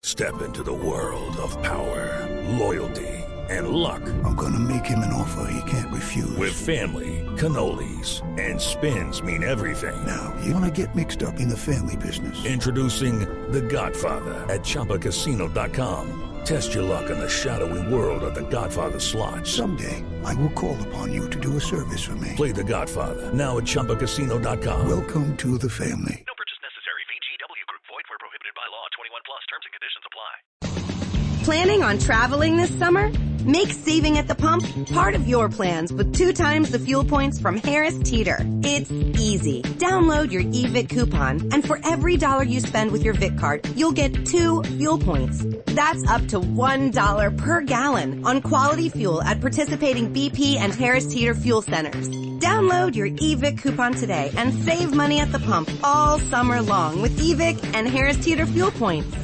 Step into the world of power, loyalty, and luck. I'm gonna make him an offer he can't refuse. With family, cannolis, and spins mean everything. Now, you wanna get mixed up in the family business. Introducing The Godfather at ChumbaCasino.com. Test your luck in the shadowy world of The Godfather slot. Someday, I will call upon you to do a service for me. Play The Godfather now at ChumbaCasino.com. Welcome to the family. No purchase necessary. VGW Group. Void where prohibited by law. 21 plus. Terms and conditions apply. Planning on traveling this summer? Make saving at the pump part of your plans with 2 times the fuel points from Harris Teeter. It's easy. Download your eVic coupon, and for every $1 you spend with your Vic card, you'll get 2 fuel points. That's up to $1 per gallon on quality fuel at participating BP and Harris Teeter fuel centers. Download your eVic coupon today and save money at the pump all summer long with eVic and Harris Teeter fuel points.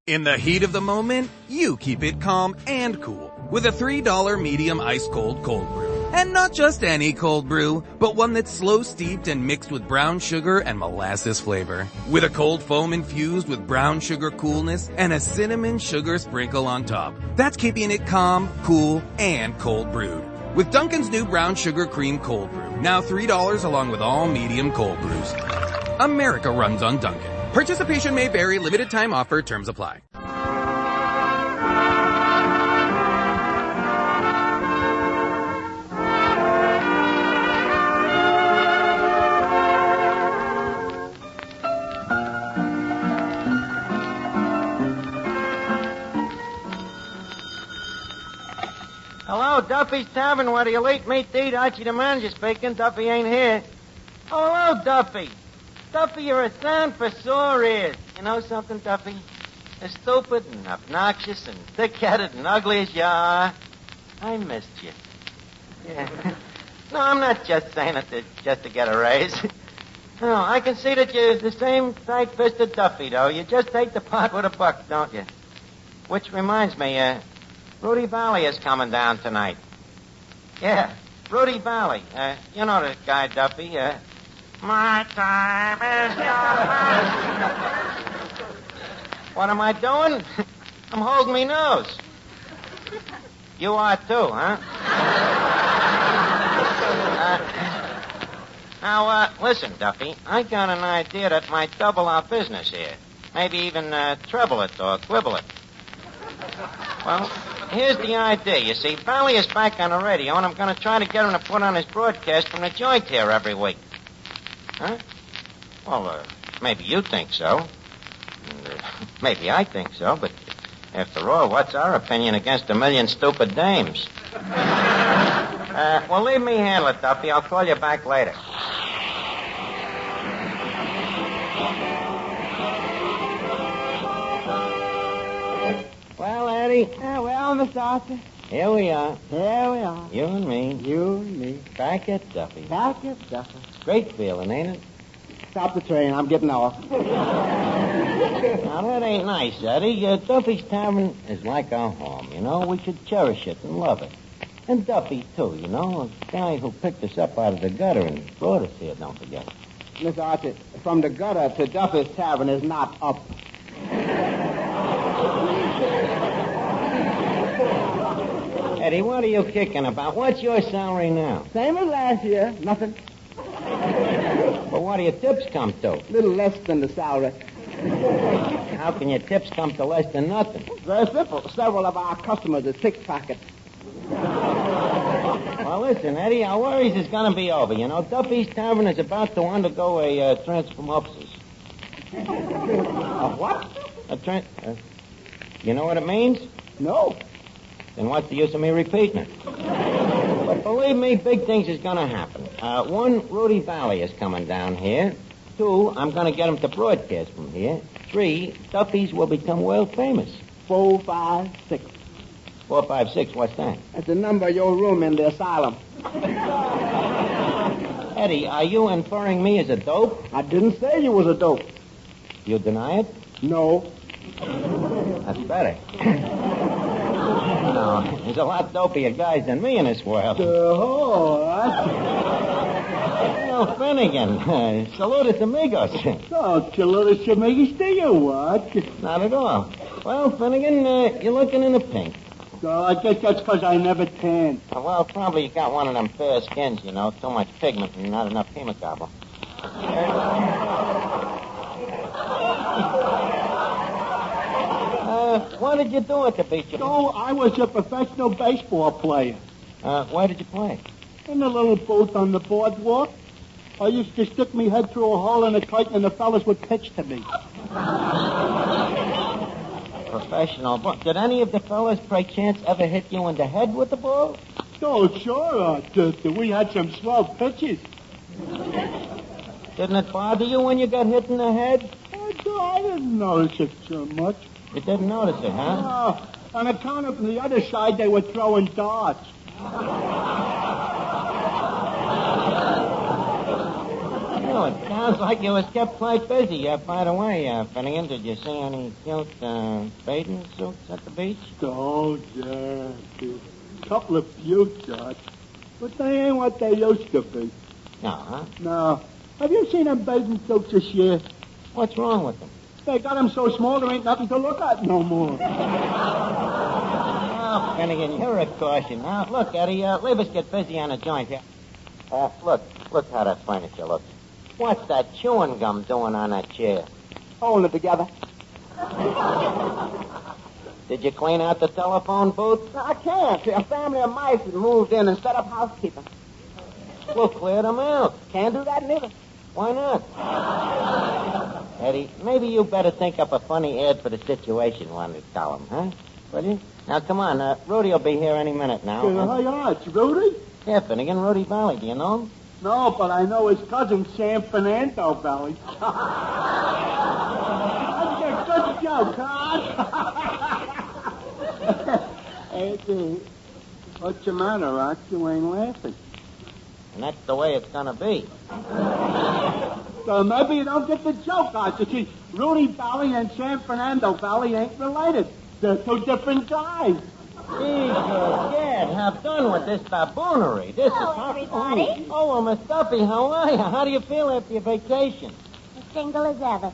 In the heat of the moment, you keep it calm and cool with a $3 medium ice-cold cold brew. And not just any cold brew, but one that's slow steeped and mixed with brown sugar and molasses flavor. With a cold foam infused with brown sugar coolness and a cinnamon sugar sprinkle on top. That's keeping it calm, cool, and cold brewed. With Dunkin's new brown sugar cream cold brew, now $3 along with all medium cold brews. America runs on Dunkin'. Participation may vary. Limited time offer. Terms apply. Hello, Duffy's Tavern. Where do you late meet to eat? Archie the manager speaking. Duffy ain't here. Oh, hello, Duffy. Duffy, you're a sound for sore ears. You know something, Duffy? As stupid and obnoxious and thick-headed and ugly as you are, I missed you. Yeah. No, I'm not just saying it just to get a raise. No, I can see that you're the same tight-fisted Duffy, though. You just take the pot with a buck, don't you? Which reminds me, Rudy Vallee is coming down tonight. Yeah, Rudy Vallee. You know the guy, Duffy. My time is yours. What am I doing? I'm holding me nose. You are too, huh? Now, listen, Duffy. I got an idea that might double our business here. Maybe even treble it or quibble it. Well, here's the idea. You see, Vallee is back on the radio, and I'm going to try to get him to put on his broadcast from the joint here every week. Huh? Well, maybe you think so. And, maybe I think so, but after all, what's our opinion against a million stupid dames? Well, leave me handle it, Duffy. I'll call you back later. Well, Eddie. Well, Mr. Archie. Here we are. Here we are. You and me. You and me. Back at Duffy. Back at Duffy. Great feeling, ain't it? Stop the train. I'm getting off. Now, that ain't nice, Eddie. Duffy's Tavern is like our home, you know. We should cherish it and love it. And Duffy, too, you know. A guy who picked us up out of the gutter and brought us here, don't forget. Mr. Archie, from the gutter to Duffy's Tavern is not up. Eddie, what are you kicking about? What's your salary now? Same as last year. Nothing. Well, what do your tips come to? A little less than the salary. How can your tips come to less than nothing? Very simple. Several of our customers are pickpockets. Well, listen, Eddie, our worries is going to be over. You know, Duffy's Tavern is about to undergo a transformopsis. A what? You know what it means? No. Then what's the use of me repeating it? But believe me, big things is going to happen. 1, Rudy Vallee is coming down here. 2, I'm going to get him to broadcast from here. 3, Duffy's will become world famous. 4, 5, 6. 4, 5, 6, what's that? That's the number of your room in the asylum. Eddie, are you inferring me as a dope? I didn't say you was a dope. You deny it? No. That's better. No, there's a lot dopier guys than me in this world. Oh, No, Well, Finnegan, saludos amigos. Oh, saludos amigos to you, what? Not at all. Well, Finnegan, you're looking in the pink. Oh, I guess that's because I never tan. Well, probably you got one of them fair skins, you know. Too much pigment and not enough hemoglobin. What did you do at the beach? Oh, I was a professional baseball player. Where did you play? In a little booth on the boardwalk. I used to stick me head through a hole in a curtain and the fellas would pitch to me. Professional. Did any of the fellas, by chance, ever hit you in the head with the ball? Oh, sure. We had some swell pitches. Didn't it bother you when you got hit in the head? I didn't notice it so much. You didn't notice it, huh? On account of the other side, they were throwing darts. Well, it sounds like you was kept quite busy. By the way, Finnegan, did you see any cute bathing suits at the beach? Oh, yeah. A couple of cute darts. But they ain't what they used to be. No, huh? No. Have you seen them bathing suits this year? What's wrong with them? They got them so small there ain't nothing to look at no more. Oh, Finnegan, you're a caution. Now, look, Eddie, leave us get busy on a joint here. Look how that furniture looks. What's that chewing gum doing on that chair? Holding it together. Did you clean out the telephone booth? I can't. A family of mice has moved in and set up housekeeping. We'll clear them out. Can't do that neither. Why not? Eddie, maybe you better think up a funny ad for the situation one to tell him, huh? Will you? Now, come on. Rudy will be here any minute now. Yeah, it's Rudy? Yeah, Finnegan, Rudy Vallee. Do you know him? No, but I know his cousin, San Fernando Vallee. That's a good joke, huh? Hey, what's the matter, Archie? You ain't laughing. And that's the way it's gonna be. So maybe you don't get the joke, Archie. See, Rudy Vallee and San Fernando Vallee ain't related. They're two different guys. Jesus, Dad, have done with this baboonery. This Hello, is everybody. Oh, well, Miss Duffy, how are you? How do you feel after your vacation? As single as ever.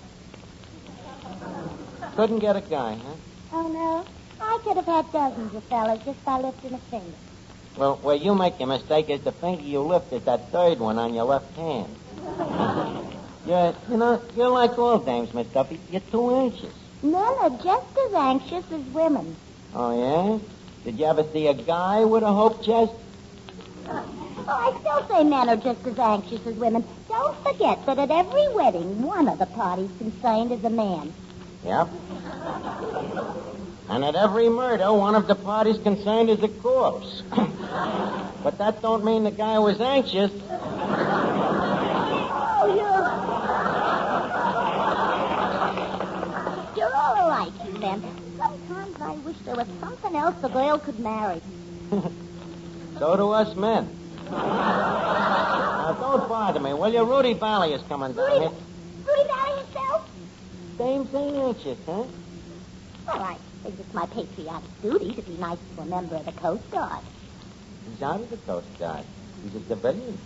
Couldn't get a guy, huh? Oh, no? I could have had dozens of fellas just by lifting a finger. Well, where you make your mistake is the finger you lift is that third one on your left hand. You're like all dames, Miss Duffy. You're too anxious. Men are just as anxious as women. Oh, yeah? Did you ever see a guy with a hope chest? I still say men are just as anxious as women. Don't forget that at every wedding, one of the parties concerned is a man. Yep. And at every murder, one of the parties concerned is a corpse. But that don't mean the guy was anxious. Oh, you're all alike, you men. Sometimes I wish there was something else the girl could marry. So do us men. Now, don't bother me, will you? Rudy Vallee is coming down here. Rudy Vallee himself? Dames ain't anxious, huh? Well, I think it's my patriotic duty to be nice to a member of the Coast Guard. He's out of the Coast Guard. He's a civilian.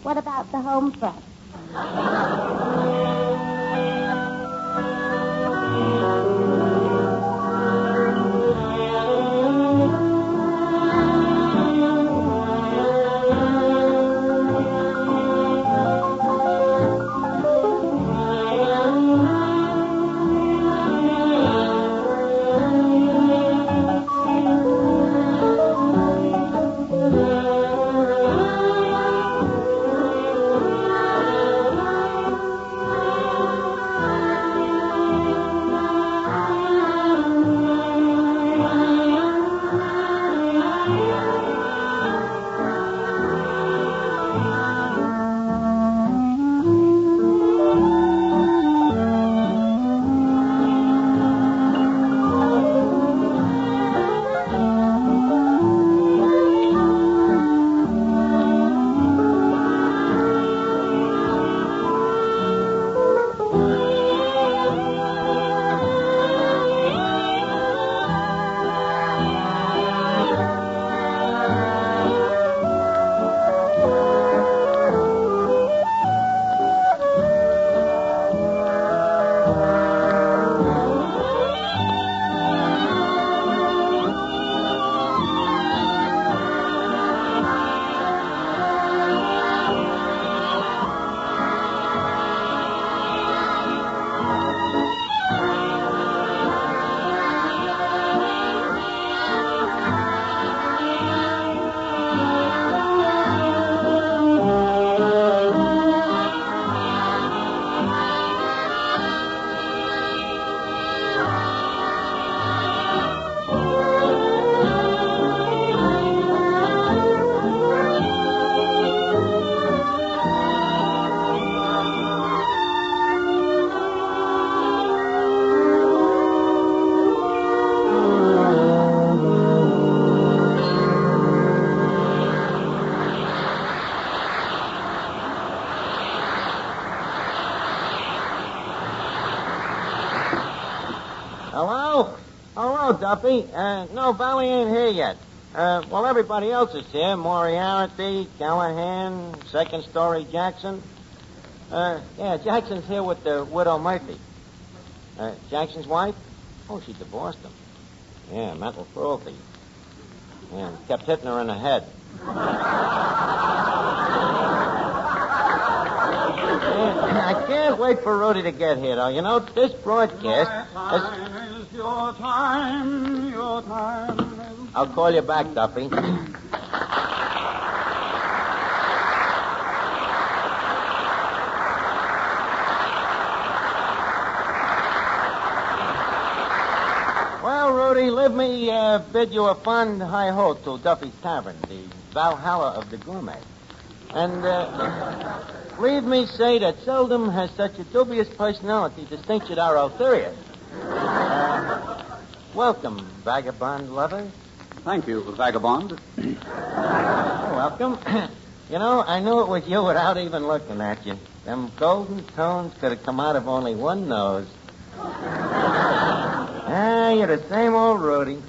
What about the home front? Hello? Hello, Duffy. No, Vallee ain't here yet. Well, everybody else is here. Moriarty, Callahan, Second Story Jackson. Yeah, Jackson's here with the widow Murphy. Jackson's wife? Oh, she divorced him. Yeah, mental cruelty. Yeah, kept hitting her in the head. I can't wait for Rudy to get here, though. You know, this broadcast... Your time, your time. I'll call you back, Duffy. Well, Rudy, let me bid you a fond hi-ho to Duffy's Tavern, the Valhalla of the gourmet. And leave me say that seldom has such a dubious personality distinctured our ulterior. Welcome, vagabond lover. Thank you, vagabond. Welcome. You know, I knew it was you without even looking at you. Them golden tones could have come out of only one nose. Ah, you're the same old Rudy.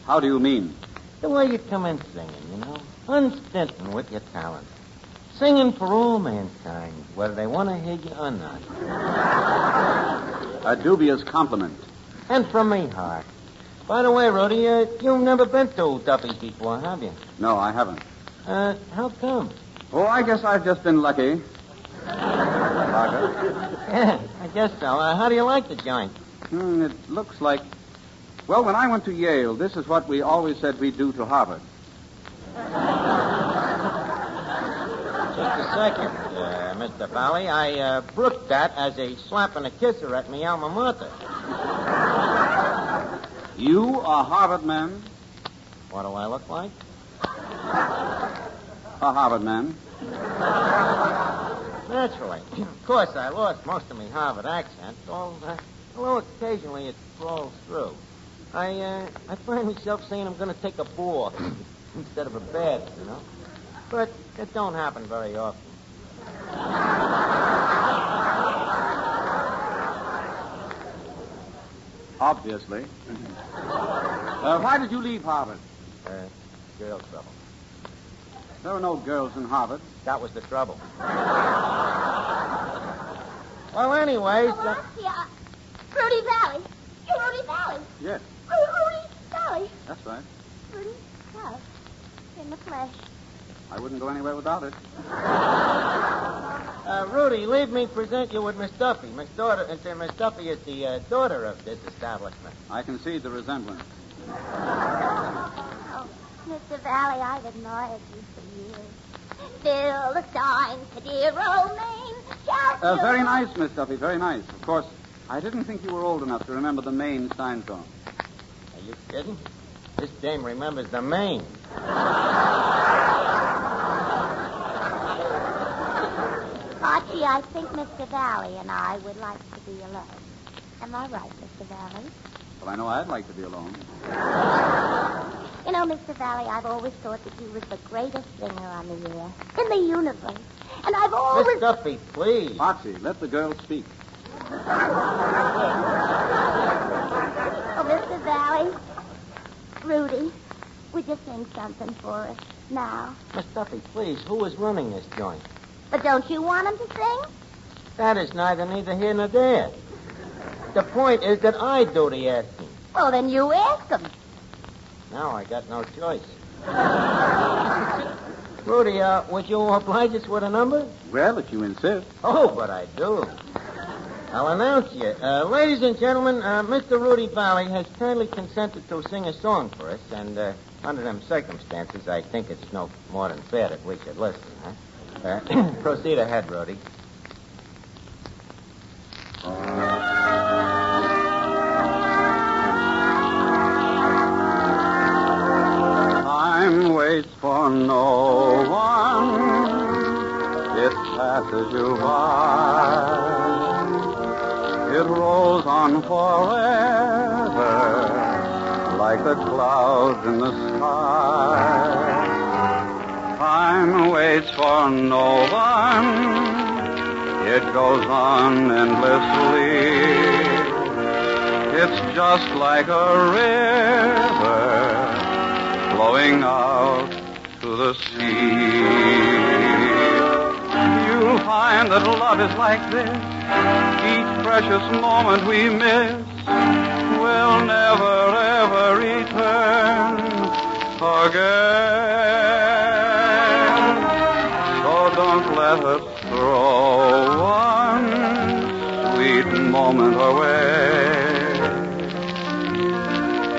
How do you mean? The way you come in singing, you know. Unstinting with your talent. Singing for all mankind, whether they want to hear you or not. A dubious compliment. And from me, Hart. By the way, Rudy, you've never been to Duffy's before, have you? No, I haven't. How come? Oh, I guess I've just been lucky. Yeah, I guess so. How do you like the joint? It looks like... Well, when I went to Yale, this is what we always said we'd do to Harvard. Just a second, Mr. Vallee. I brooked that as a slap and a kisser at me alma mater. You, a Harvard man? What do I look like? A Harvard man. Naturally. Of course, I lost most of my Harvard accent, although occasionally it crawls through. I find myself saying I'm going to take a bore instead of a bath, you know. But it don't happen very often. Obviously. Why did you leave Harvard? Girl trouble. There were no girls in Harvard. That was the trouble. Well, anyways... Rudy Vallee. Rudy Vallee. Yes. Rudy Vallee. That's right. Rudy Vallee. In the flesh. I wouldn't go anywhere without it. Rudy, leave me present you with Miss Duffy. Miss Duffy is the daughter of this establishment. I can see the resemblance. Oh, Mr. Vallee, I've admired you for years. Fill the sign to dear old Maine. Very nice, Miss Duffy, very nice. Of course, I didn't think you were old enough to remember the Maine sign song. Are you kidding? This dame remembers the Maine. Archie, I think Mr. Vallee and I would like to be alone. Am I right, Mr. Vallee? Well, I know I'd like to be alone. You know, Mr. Vallee, I've always thought that you was the greatest singer on the air, in the universe. And I've always... Miss Duffy, please. Archie, let the girl speak. Oh, Mr. Vallee, Rudy, would you sing something for us now? Miss Duffy, please, who is running this joint? But don't you want him to sing? That is neither here nor there. The point is that I do the asking. Well, then you ask him. Now I got no choice. Rudy, would you oblige us with a number? Well, if you insist. Oh, but I do. I'll announce you. Ladies and gentlemen, Mr. Rudy Vallee has kindly consented to sing a song for us, and under them circumstances, I think it's no more than fair that we should listen, huh? Proceed ahead, Rudy. Time waits for no one. It passes you by. It rolls on forever like the clouds in the sky. Time waits for no one. It goes on endlessly. It's just like a river flowing out to the sea. You'll find that love is like this. Each precious moment we miss will never, ever return again. So don't let us throw one sweet moment away.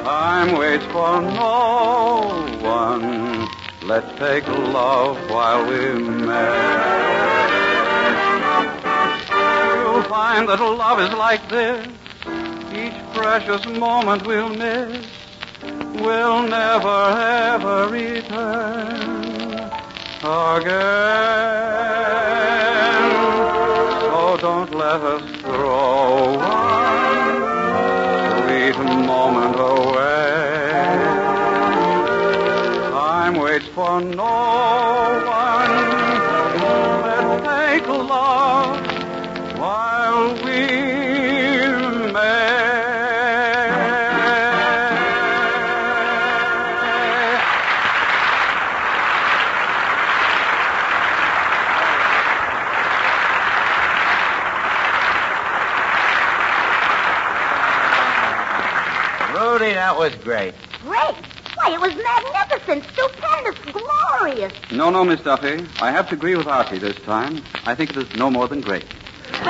Time waits for no one. Let's take love while we may. You'll find that love is like this. Each precious moment we'll miss will never, ever return again. So don't let us throw one sweet moment away. Time waits for no one. Let's take love while we may. Rudy, that was great. Great. Why, it was magnificent, stupendous, glorious. No, Miss Duffy. I have to agree with Archie this time. I think it is no more than great. Look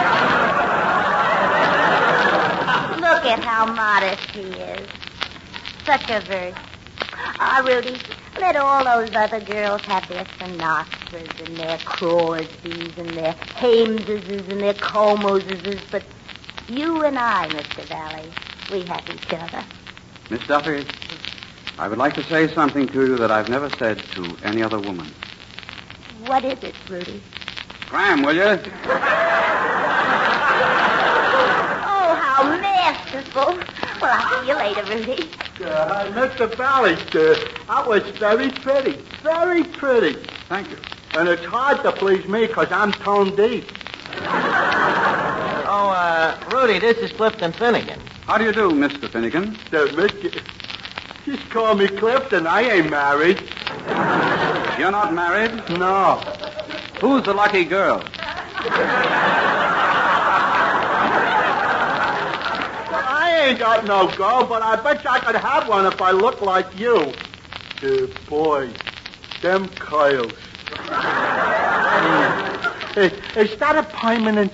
at how modest he is. Such a verse. Ah, Rudy, let all those other girls have their Sinatras and their Crosbys and their Hameses and their Comoses, but you and I, Mr. Vallee, we have each other. Miss Duffy, I would like to say something to you that I've never said to any other woman. What is it, Rudy? Scram, will you? Oh, how masterful. Well, I'll see you later, Rudy. Mr. Vallee, that was very pretty. Very pretty. Thank you. And it's hard to please me because I'm tone deep. Oh, Rudy, this is Clifton Finnegan. How do you do, Mr. Finnegan? Just call me Clifton. I ain't married. You're not married? No. Who's the lucky girl? I ain't got no girl, but I bet you I could have one if I look like you. Boy, them coils. Is that a permanent?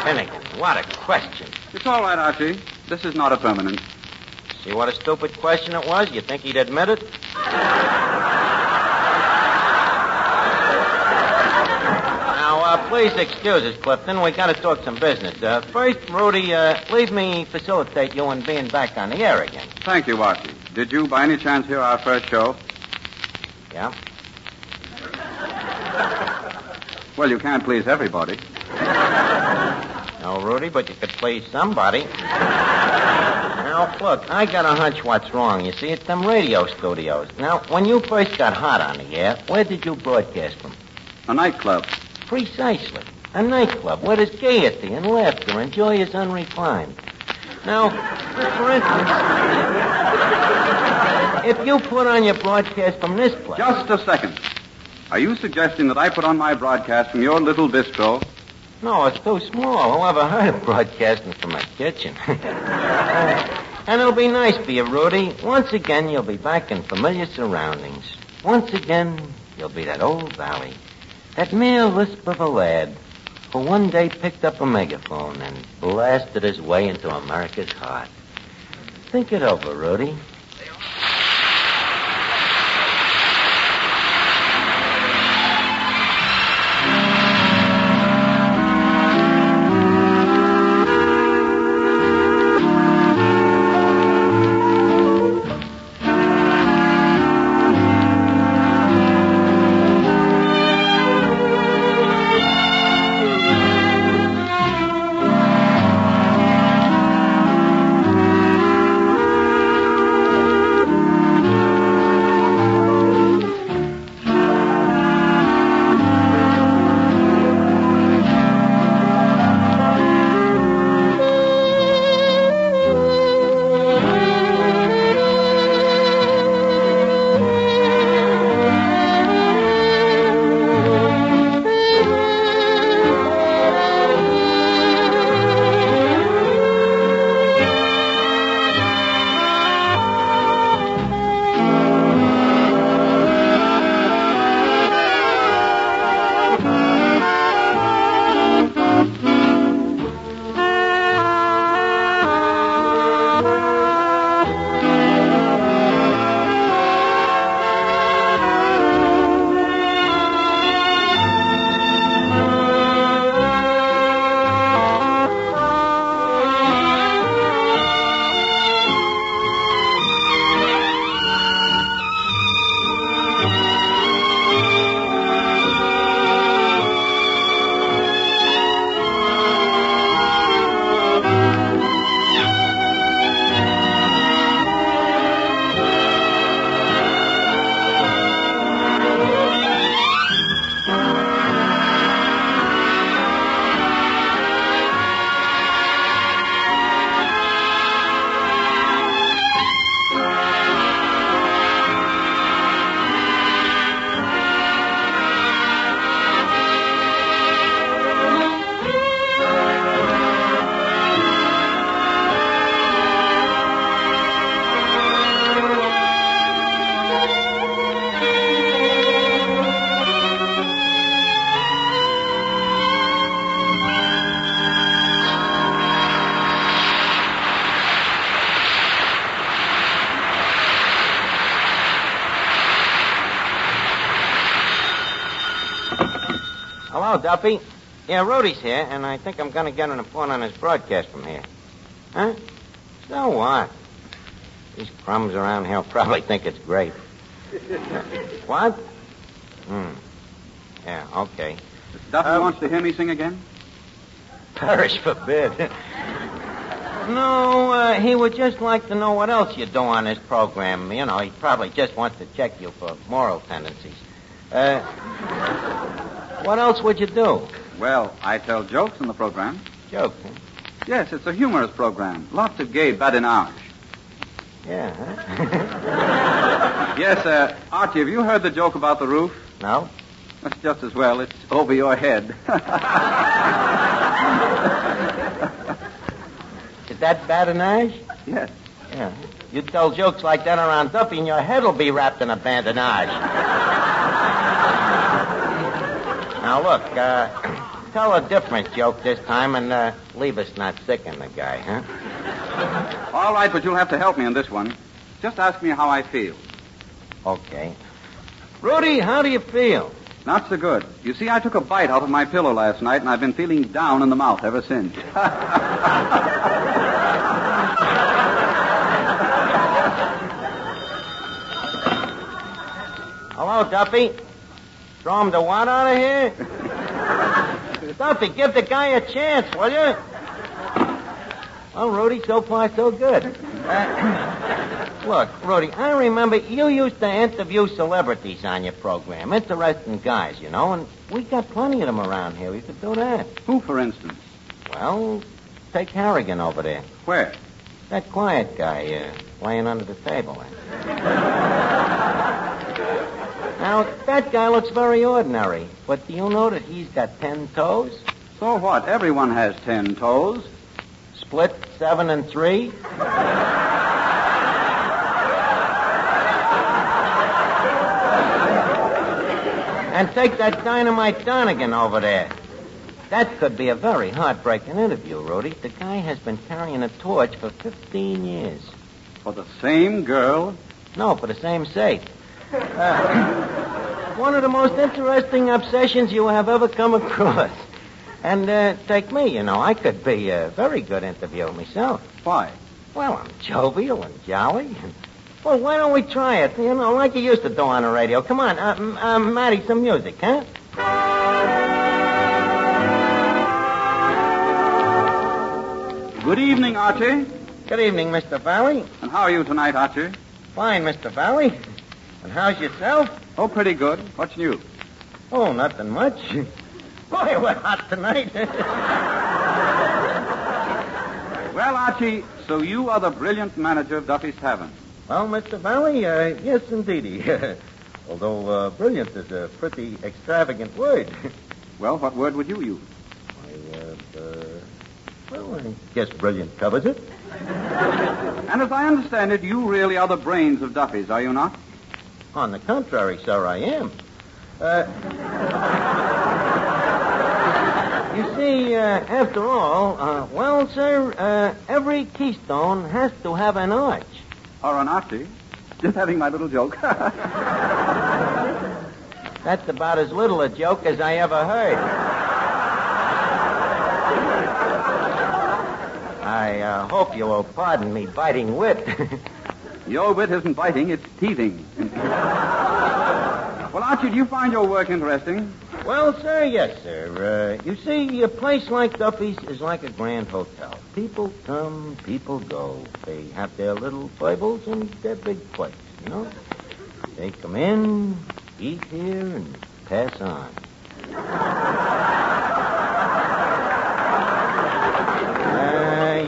Finnegan, what a question. It's all right, Archie. This is not a permanent. See what a stupid question it was? You think he'd admit it? Now, please excuse us, Clifton. We got to talk some business. First, Rudy, leave me facilitate you in being back on the air again. Thank you, Archie. Did you, by any chance, hear our first show? Yeah? Well, you can't please everybody. No, Rudy, but you could please somebody. Now, look, I got a hunch what's wrong. You see, it's them radio studios. Now, when you first got hot on the air, where did you broadcast from? A nightclub. Precisely. A nightclub where there's gaiety and laughter and joy is unrefined. Now, for instance, if you put on your broadcast from this place... Just a second. Are you suggesting that I put on my broadcast from your little bistro? No, it's too small. Who ever heard of broadcasting from a kitchen? And it'll be nice for you, Rudy. Once again, you'll be back in familiar surroundings. Once again, you'll be that old Vallee. That mere lisp of a lad who one day picked up a megaphone and blasted his way into America's heart. Think it over, Rudy. Hello, Duffy. Yeah, Rudy's here, and I think I'm going to get an report on his broadcast from here. Huh? So what? These crumbs around here will probably think it's great. What? Yeah, okay. Duffy wants to hear me sing again? Perish forbid. No, he would just like to know what else you do on this program. You know, he probably just wants to check you for moral tendencies. What else would you do? Well, I tell jokes in the program. Jokes, huh? Yes, it's a humorous program. Lots of gay badinage. Yeah, huh? Yes, Archie, have you heard the joke about the roof? No? That's just as well. It's over your head. Is that badinage? Yes. Yeah. You tell jokes like that around Duffy, and your head will be wrapped in a bandage. Now, look, tell a different joke this time and leave us not sick in the guy, huh? All right, but you'll have to help me on this one. Just ask me how I feel. Okay. Rudy, how do you feel? Not so good. You see, I took a bite out of my pillow last night, and I've been feeling down in the mouth ever since. Hello, Duffy. Throw him the what out of here? Duffy, give the guy a chance, will you? Well, Rudy, so far so good. Look, Rudy, I remember you used to interview celebrities on your program. Interesting guys, you know, and we got plenty of them around here. We could do that. Who, for instance? Well, take Harrigan over there. Where? That quiet guy, laying under the table. Now, that guy looks very ordinary, but do you know that he's got 10 toes? So what? Everyone has 10 toes. Split 7 and 3? And take that Dynamite Donegan over there. That could be a very heartbreaking interview, Rudy. The guy has been carrying a torch for 15 years. For the same girl? No, for the same sake. One of the most interesting obsessions you have ever come across. And take me, you know, I could be a very good interviewer myself. Why? Well, I'm jovial and jolly. Well, why don't we try it? You know, like you used to do on the radio. Come on, Matty, some music, huh? Good evening, Archie. Good evening, Mr. Vallee. And how are you tonight, Archie? Fine, Mr. Vallee. And how's yourself? Oh, pretty good. What's new? Oh, nothing much. Boy, we're hot tonight. Well, Archie, so you are the brilliant manager of Duffy's Tavern. Well, Mr. Vallee, yes, indeedy. Although brilliant is a pretty extravagant word. Well, what word would you use? Well, I guess brilliant covers it. And as I understand it, you really are the brains of Duffy's, are you not? On the contrary, sir, I am. You see, after all, well, sir, every keystone has to have an arch. Or an Archie. Just having my little joke. That's about as little a joke as I ever heard. I hope you will pardon me biting wit. Your wit isn't biting, it's teething. Well, Archie, do you find your work interesting? Well, sir, yes, sir. You see, a place like Duffy's is like a grand hotel. People come, people go. They have their little foibles and their big plates, you know? They come in, eat here, and pass on.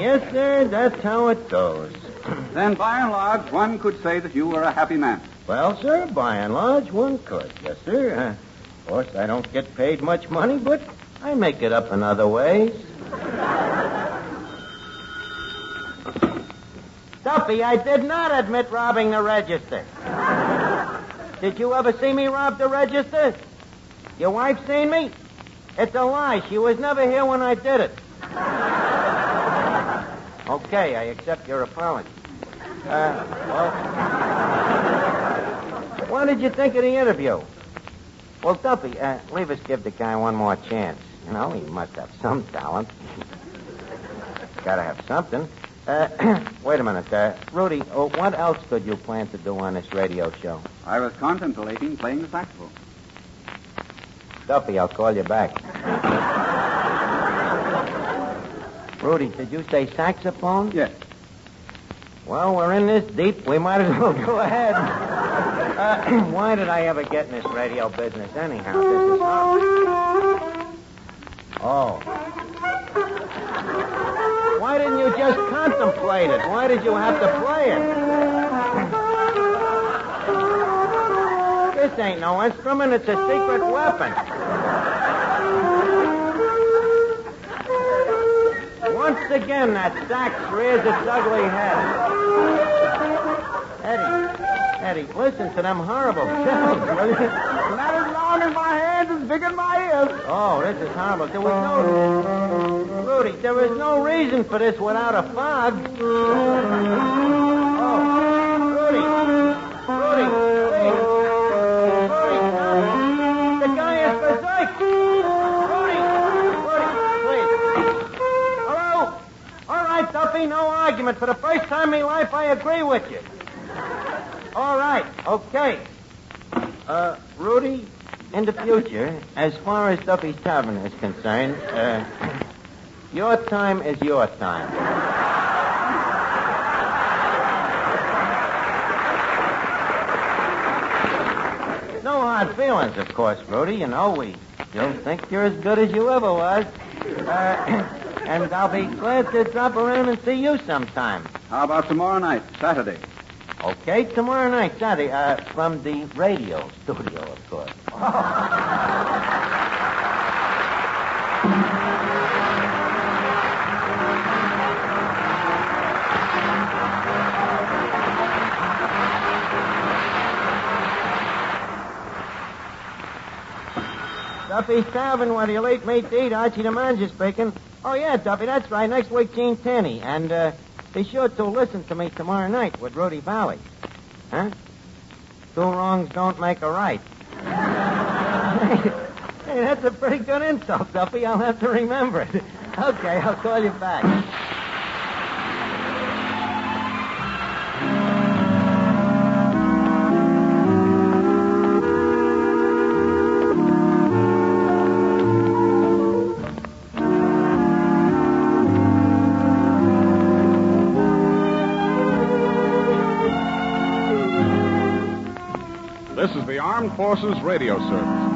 Yes, sir, that's how it goes. Then, by and large, one could say that you were a happy man. Well, sir, by and large, one could. Yes, sir. Of course, I don't get paid much money, but I make it up in other ways. Duffy, I did not admit robbing the register. Did you ever see me rob the register? Your wife seen me? It's a lie. She was never here when I did it. Okay, I accept your apology. Well, what did you think of the interview? Well, Duffy, leave us give the guy one more chance. You know, he must have some talent. Gotta have something. Wait a minute. Rudy, what else could you plan to do on this radio show? I was contemplating playing the saxophone. Duffy, I'll call you back. Rudy, did you say saxophone? Yes. Well, we're in this deep. We might as well go ahead. Why did I ever get in this radio business anyhow? This is hard. Oh. Why didn't you just contemplate it? Why did you have to play it? This ain't no instrument. It's a secret weapon. Once again, that sax rears its ugly head. Eddie, listen to them horrible sounds, will you? Not as long as my hands, as big as my ears. Oh, this is horrible. Rudy, there was no reason for this without a fog. Oh, Rudy, please. Rudy, the guy is berserk. Rudy, please. Hello? All right, Duffy, no argument. For the first time in my life, I agree with you. All right, okay. Rudy, in the future, as far as Duffy's Tavern is concerned, your time is your time. No hard feelings, of course, Rudy. You know, we still think you're as good as you ever was. And I'll be glad to drop around and see you sometime. How about tomorrow night, Saturday? Okay, tomorrow night, Saturday, from the radio studio, of course. Duffy's Tavern, where the elite meet to eat. Archie the manager speaking. Oh, yeah, Duffy, that's right. Next week, Gene Tenney. And, be sure to listen to me tomorrow night with Rudy Vallee. Huh? 2 wrongs don't make a right. Hey, that's a pretty good insult, Duffy. I'll have to remember it. Okay, I'll call you back. This is the Armed Forces Radio Service.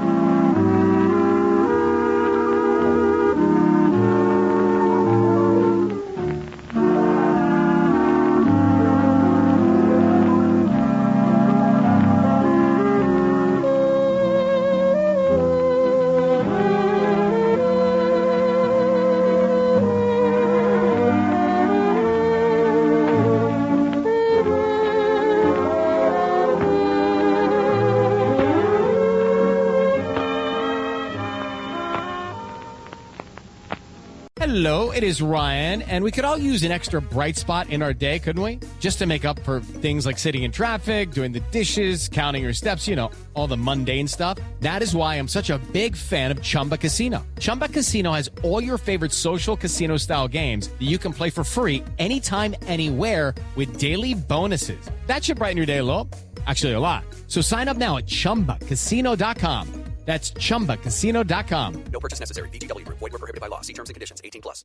Hello, it is Ryan, and we could all use an extra bright spot in our day, couldn't we? Just to make up for things like sitting in traffic, doing the dishes, counting your steps, you know, all the mundane stuff. That is why I'm such a big fan of Chumba Casino. Chumba Casino has all your favorite social casino-style games that you can play for free anytime, anywhere with daily bonuses. That should brighten your day a little. Actually, a lot. So sign up now at ChumbaCasino.com. That's ChumbaCasino.com. No purchase necessary. VGW Group. Void where prohibited by law. See terms and conditions. 18+.